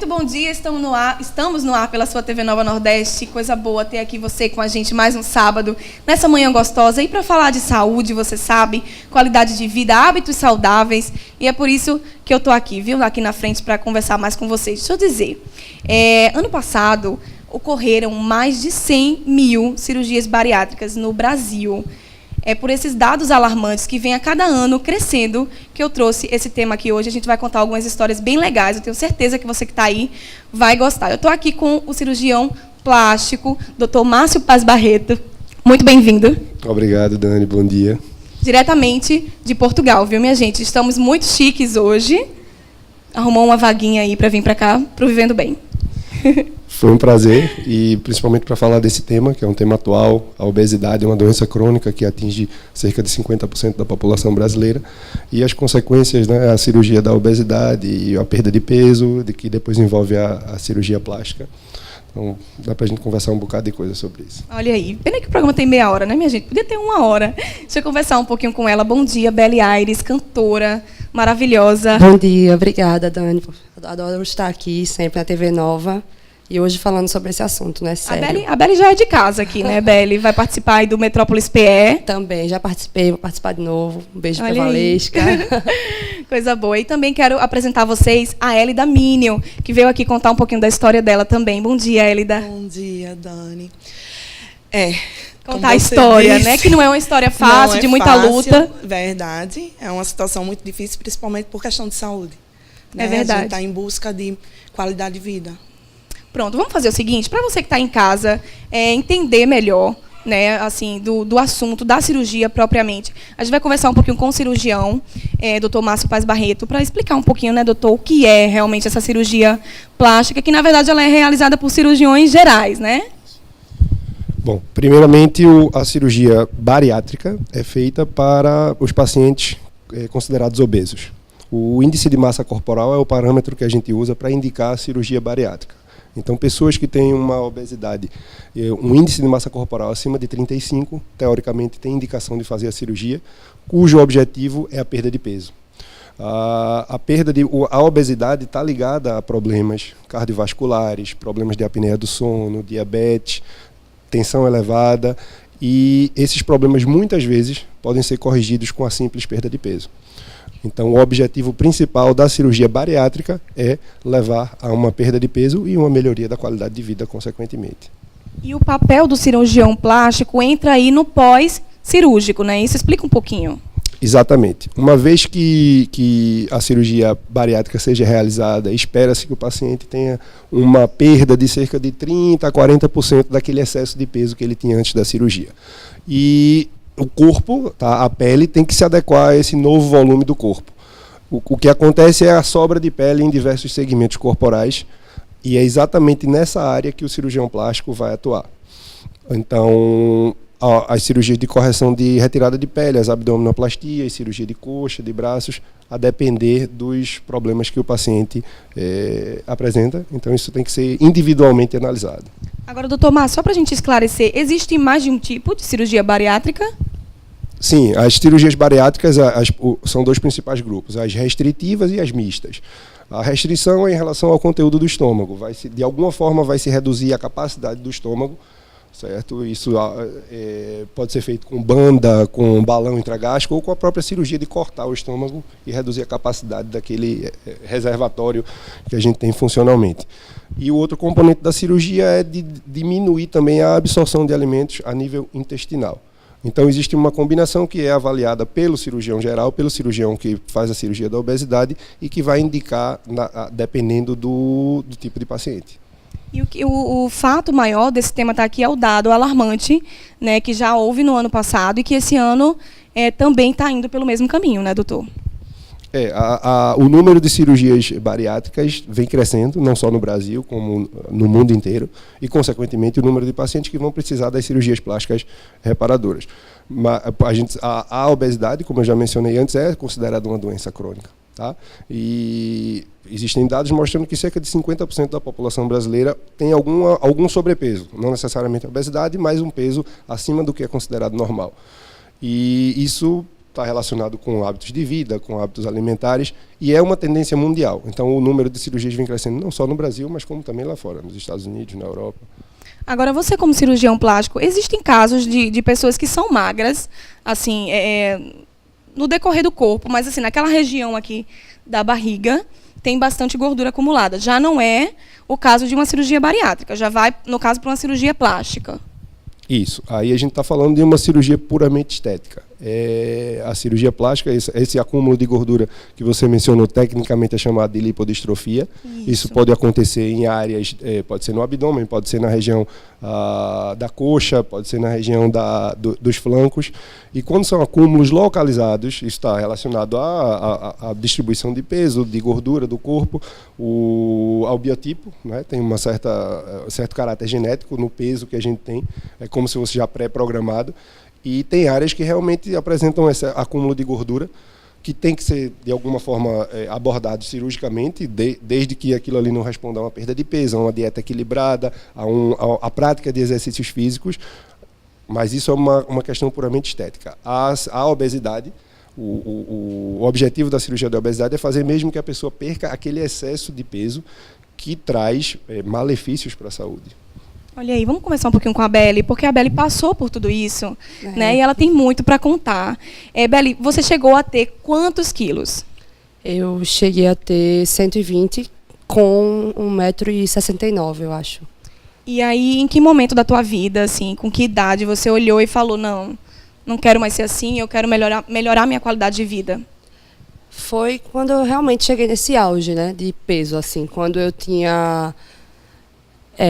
Muito bom dia, estamos no ar pela sua TV Nova Nordeste. Coisa boa ter aqui você com a gente mais um sábado, nessa manhã gostosa. E para falar de saúde, você sabe, qualidade de vida, hábitos saudáveis. E é por isso que eu estou aqui, viu, aqui na frente para conversar mais com vocês. Deixa eu dizer, ano passado ocorreram mais de 100 mil cirurgias bariátricas no Brasil. É por esses dados alarmantes que vêm a cada ano crescendo que eu trouxe esse tema aqui hoje. A gente vai contar algumas histórias bem legais. Eu tenho certeza que você que está aí vai gostar. Eu estou aqui com o cirurgião plástico, Dr. Márcio Paz Barreto. Muito bem-vindo. Obrigado, Dani. Bom dia. Diretamente de Portugal, viu, minha gente? Estamos muito chiques hoje. Arrumou uma vaguinha aí para vir para cá, para o Vivendo Bem. Foi um prazer, e principalmente para falar desse tema, que é um tema atual. A obesidade é uma doença crônica que atinge cerca de 50% da população brasileira, e as consequências, né, a cirurgia da obesidade e a perda de peso, que depois envolve a cirurgia plástica. Então, dá para a gente conversar um bocado de coisa sobre isso. Olha aí, pena que o programa tem meia hora, né, minha gente? Podia ter uma hora. Deixa eu conversar um pouquinho com ela. Bom dia, Belle Aires, cantora maravilhosa. Bom dia, obrigada, Dani. Adoro estar aqui, sempre na TV Nova. E hoje falando sobre esse assunto, né? Sério. A Belle já é de casa aqui, né, Belle? Vai participar aí do Metrópolis PE. Também, já participei, vou participar de novo. Um beijo para Valesca. Coisa boa. E também quero apresentar a vocês a Elida Minion, que veio aqui contar um pouquinho da história dela também. Bom dia, Elida. Bom dia, Dani. Contar a história, né? Que não é uma história fácil, de muita luta. Verdade. É uma situação muito difícil, principalmente por questão de saúde. Né? É verdade. A gente está em busca de qualidade de vida. Pronto, vamos fazer o seguinte, para você que está em casa, entender melhor, né, assim, do assunto da cirurgia propriamente. A gente vai conversar um pouquinho com o cirurgião, Dr. Márcio Paz Barreto, para explicar um pouquinho, né, doutor, o que é realmente essa cirurgia plástica, que na verdade ela é realizada por cirurgiões gerais, né? Bom, primeiramente a cirurgia bariátrica é feita para os pacientes considerados obesos. O índice de massa corporal é o parâmetro que a gente usa para indicar a cirurgia bariátrica. Então, pessoas que têm uma obesidade, um índice de massa corporal acima de 35, teoricamente têm indicação de fazer a cirurgia, cujo objetivo é a perda de peso. A obesidade está ligada a problemas cardiovasculares, problemas de apneia do sono, diabetes, tensão elevada, e esses problemas muitas vezes podem ser corrigidos com a simples perda de peso. Então, o objetivo principal da cirurgia bariátrica é levar a uma perda de peso e uma melhoria da qualidade de vida, consequentemente. E o papel do cirurgião plástico entra aí no pós-cirúrgico, né? Isso explica um pouquinho. Exatamente. Uma vez que a cirurgia bariátrica seja realizada, espera-se que o paciente tenha uma perda de cerca de 30% a 40% daquele excesso de peso que ele tinha antes da cirurgia. E o corpo, tá, a pele, tem que se adequar a esse novo volume do corpo. O que acontece é a sobra de pele em diversos segmentos corporais, e é exatamente nessa área que o cirurgião plástico vai atuar. Então, as cirurgias de correção de retirada de pele, as abdominoplastias, cirurgia de coxa, de braços, a depender dos problemas que o paciente apresenta. Então, isso tem que ser individualmente analisado. Agora, doutor Márcio, só para a gente esclarecer, existe mais de um tipo de cirurgia bariátrica? Sim, as cirurgias bariátricas são dois principais grupos, as restritivas e as mistas. A restrição é em relação ao conteúdo do estômago, de alguma forma vai se reduzir a capacidade do estômago, certo? Isso pode ser feito com banda, com balão intragástrico ou com a própria cirurgia de cortar o estômago e reduzir a capacidade daquele reservatório que a gente tem funcionalmente. E o outro componente da cirurgia é de diminuir também a absorção de alimentos a nível intestinal. Então, existe uma combinação que é avaliada pelo cirurgião geral, pelo cirurgião que faz a cirurgia da obesidade e que vai indicar dependendo do tipo de paciente. E o fato maior desse tema estar aqui é o dado alarmante, né, que já houve no ano passado e que esse ano também está indo pelo mesmo caminho, né, doutor? O número de cirurgias bariátricas vem crescendo, não só no Brasil, como no mundo inteiro, e, consequentemente, o número de pacientes que vão precisar das cirurgias plásticas reparadoras. A obesidade, como eu já mencionei antes, é considerada uma doença crônica. Tá? E existem dados mostrando que cerca de 50% da população brasileira tem algum sobrepeso, não necessariamente obesidade, mas um peso acima do que é considerado normal. E isso está relacionado com hábitos de vida, com hábitos alimentares, e é uma tendência mundial. Então, o número de cirurgias vem crescendo não só no Brasil, mas como também lá fora, nos Estados Unidos, na Europa. Agora, você como cirurgião plástico, existem casos de pessoas que são magras, assim, no decorrer do corpo, mas assim, naquela região aqui da barriga, tem bastante gordura acumulada. Já não é o caso de uma cirurgia bariátrica, já vai, no caso, para uma cirurgia plástica. Isso. Aí a gente está falando de uma cirurgia puramente estética. A cirurgia plástica, esse acúmulo de gordura que você mencionou, tecnicamente é chamado de lipodistrofia. Isso pode acontecer em áreas, pode ser no abdômen, pode ser na região da coxa, pode ser na região dos flancos. E quando são acúmulos localizados, isso está relacionado à distribuição de peso, de gordura do corpo, ao biotipo, né? Tem certo caráter genético no peso que a gente tem, é como se fosse já pré-programado. E tem áreas que realmente apresentam esse acúmulo de gordura que tem que ser, de alguma forma, abordado cirurgicamente, desde que aquilo ali não responda a uma perda de peso, a uma dieta equilibrada, a prática de exercícios físicos, mas isso é uma questão puramente estética. A obesidade, o objetivo da cirurgia da obesidade é fazer mesmo que a pessoa perca aquele excesso de peso que traz malefícios para a saúde. Olha aí, vamos começar um pouquinho com a Beli, porque a Beli passou por tudo isso, né? E ela tem muito para contar. Beli, você chegou a ter quantos quilos? Eu cheguei a ter 120 com 1,69 m, eu acho. E aí, em que momento da tua vida, assim, com que idade você olhou e falou, não quero mais ser assim, eu quero melhorar minha qualidade de vida? Foi quando eu realmente cheguei nesse auge, né, de peso, assim, quando eu tinha...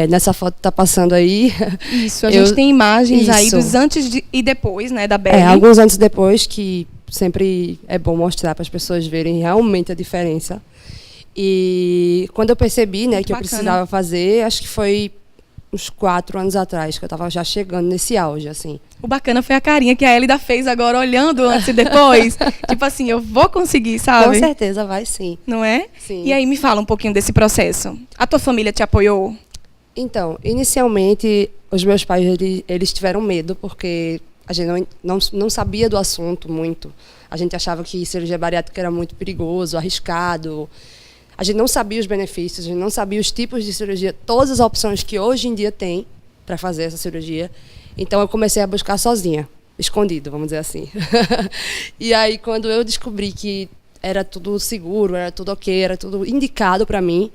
nessa foto que tá passando aí. Isso, a gente tem imagens aí dos antes e depois, né, da Beli. Alguns antes e depois, que sempre é bom mostrar para as pessoas verem realmente a diferença. E quando eu percebi, né, que eu precisava fazer, acho que foi uns 4 anos atrás, que eu estava já chegando nesse auge, assim. O bacana foi a carinha que a Elida fez agora, olhando antes e depois. Tipo assim, eu vou conseguir, sabe? Com certeza vai, sim. Não é? Sim. E aí, me fala um pouquinho desse processo. A tua família te apoiou? Então, inicialmente, os meus pais, eles tiveram medo, porque a gente não sabia do assunto muito. A gente achava que cirurgia bariátrica era muito perigoso, arriscado. A gente não sabia os benefícios, a gente não sabia os tipos de cirurgia, todas as opções que hoje em dia tem para fazer essa cirurgia. Então, eu comecei a buscar sozinha, escondido, vamos dizer assim. E aí, quando eu descobri que era tudo seguro, era tudo ok, era tudo indicado para mim,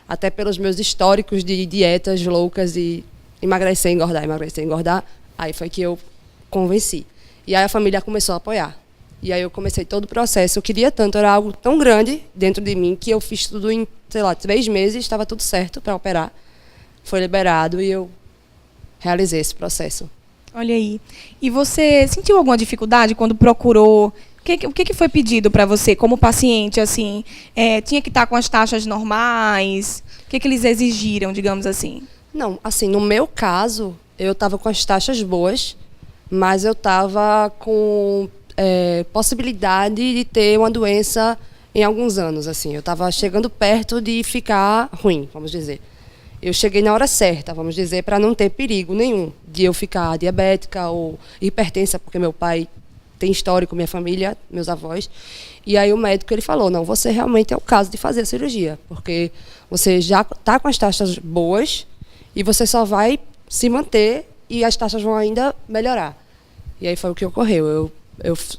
até pelos meus históricos de dietas loucas e emagrecer, engordar, aí foi que eu convenci. E aí a família começou a apoiar. E aí eu comecei todo o processo. Eu queria tanto, era algo tão grande dentro de mim, que eu fiz tudo em, 3 meses, estava tudo certo para operar. Foi liberado e eu realizei esse processo. Olha aí. E você sentiu alguma dificuldade quando procurou? O que foi pedido para você como paciente, assim? Tinha que estar com as taxas normais? O que eles exigiram, digamos assim? Não, assim, no meu caso, eu estava com as taxas boas, mas eu estava com possibilidade de ter uma doença em alguns anos, assim. Eu estava chegando perto de ficar ruim, vamos dizer. Eu cheguei na hora certa, vamos dizer, para não ter perigo nenhum de eu ficar diabética ou hipertensa, porque meu pai tem histórico, minha família, meus avós. E aí o médico, ele falou, não, você realmente é o caso de fazer a cirurgia, porque você já está com as taxas boas e você só vai se manter e as taxas vão ainda melhorar. E aí foi o que ocorreu.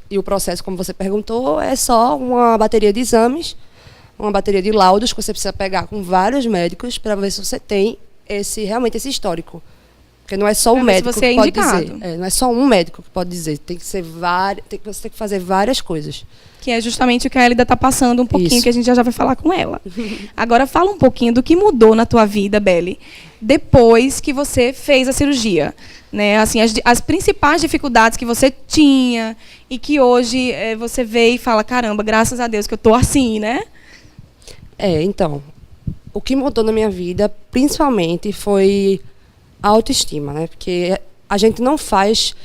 E o processo, como você perguntou, é só uma bateria de exames, uma bateria de laudos que você precisa pegar com vários médicos para ver se você tem realmente esse histórico. Porque não é só um médico que pode dizer. Não é só um médico que pode dizer. Tem que ser você tem que fazer várias coisas. Que é justamente o que a Elida está passando um pouquinho, isso, que a gente já vai falar com ela. Agora fala um pouquinho do que mudou na tua vida, Beli, depois que você fez a cirurgia. Né? Assim, as principais dificuldades que você tinha e que hoje você vê e fala, caramba, graças a Deus que eu estou assim, né? Então, o que mudou na minha vida, principalmente, foi a autoestima, né? Porque a gente não faz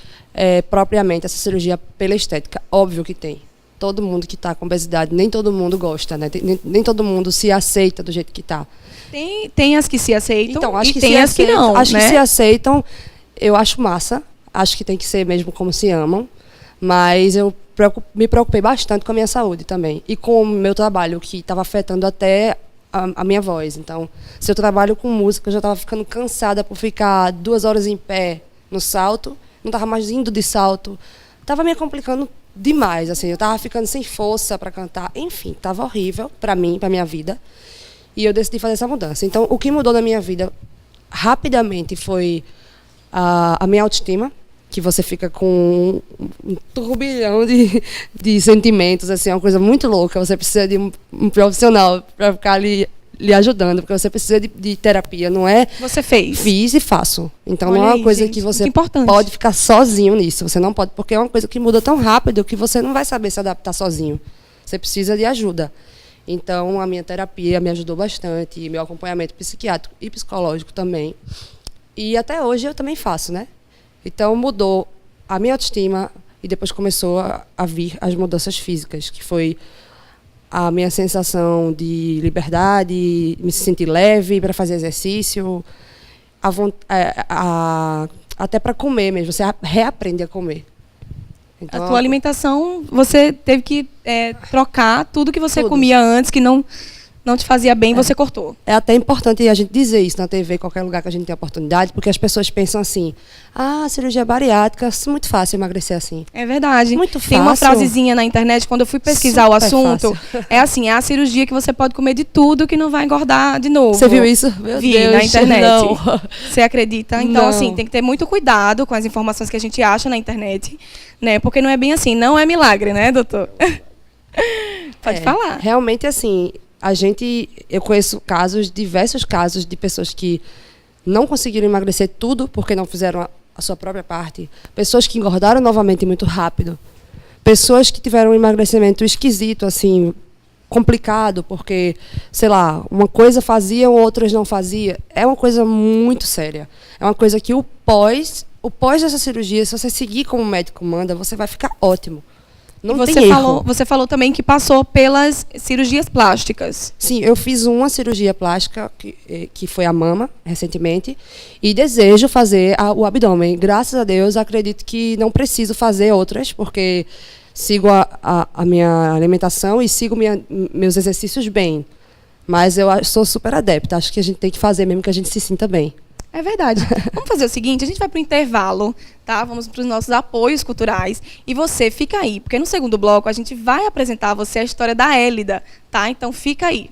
propriamente essa cirurgia pela estética. Óbvio que tem. Todo mundo que está com obesidade, nem todo mundo gosta, né? Nem todo mundo se aceita do jeito que está. Tem as que se aceitam, então, acho e que tem as que não, acho, né? que se aceitam, eu acho massa. Acho que tem que ser mesmo como se amam. Mas eu me preocupei bastante com a minha saúde também. E com o meu trabalho, que estava afetando até a minha voz. Então, se eu trabalho com música, eu já estava ficando cansada por ficar 2 horas em pé no salto, não estava mais indo de salto. Estava me complicando demais, assim, eu estava ficando sem força para cantar. Enfim, estava horrível para mim, para minha vida. E eu decidi fazer essa mudança. Então, o que mudou na minha vida rapidamente foi a minha autoestima, que você fica com um turbilhão de sentimentos, assim, é uma coisa muito louca. Você precisa de um profissional para ficar ali lhe ajudando, porque você precisa de terapia, não é? Você fez? Fiz e faço. Então, Olha não é uma aí, coisa gente, que você muito importante. pode ficar sozinho nisso. Você não pode, porque é uma coisa que muda tão rápido que você não vai saber se adaptar sozinho. Você precisa de ajuda. Então, a minha terapia me ajudou bastante, meu acompanhamento psiquiátrico e psicológico também. E até hoje eu também faço, né? Então, mudou a minha autoestima e depois começou a vir as mudanças físicas, que foi a minha sensação de liberdade, me sentir leve para fazer exercício, até para comer mesmo, você reaprende a comer. Então, A tua alimentação, você teve que trocar tudo que você Tudo. comia antes, que não te fazia bem, você cortou. é até importante a gente dizer isso na TV, qualquer lugar que a gente tem oportunidade, porque as pessoas pensam assim, cirurgia bariátrica, é muito fácil emagrecer assim. É verdade. Muito Tem uma fácil. frasezinha na internet, quando eu fui pesquisar o Super assunto, fácil. é assim, é a cirurgia que você pode comer de tudo que não vai engordar de novo. Você viu isso? Meu Vi Deus, na internet. não. Você acredita? Então, Não. assim, tem que ter muito cuidado com as informações que a gente acha na internet, né? Porque não é bem assim, não é milagre, né, doutor? Pode falar. Realmente, assim, eu conheço diversos casos de pessoas que não conseguiram emagrecer tudo porque não fizeram a sua própria parte. Pessoas que engordaram novamente muito rápido. Pessoas que tiveram um emagrecimento esquisito, assim, complicado, porque, sei lá, uma coisa faziam, outras não faziam. É uma coisa muito séria. É uma coisa que o pós dessa cirurgia, se você seguir como o médico manda, você vai ficar ótimo. Não E tem erro. você falou também que passou pelas cirurgias plásticas. Sim, eu fiz uma cirurgia plástica, que foi a mama, recentemente, e desejo fazer o abdômen. Graças a Deus, acredito que não preciso fazer outras, porque sigo a minha alimentação e sigo meus exercícios bem. Mas eu sou super adepta, acho que a gente tem que fazer mesmo que a gente se sinta bem. É verdade. Vamos fazer o seguinte, a gente vai para o intervalo, tá? Vamos para os nossos apoios culturais. E você fica aí, porque no segundo bloco a gente vai apresentar a você a história da Hélida, tá? Então fica aí.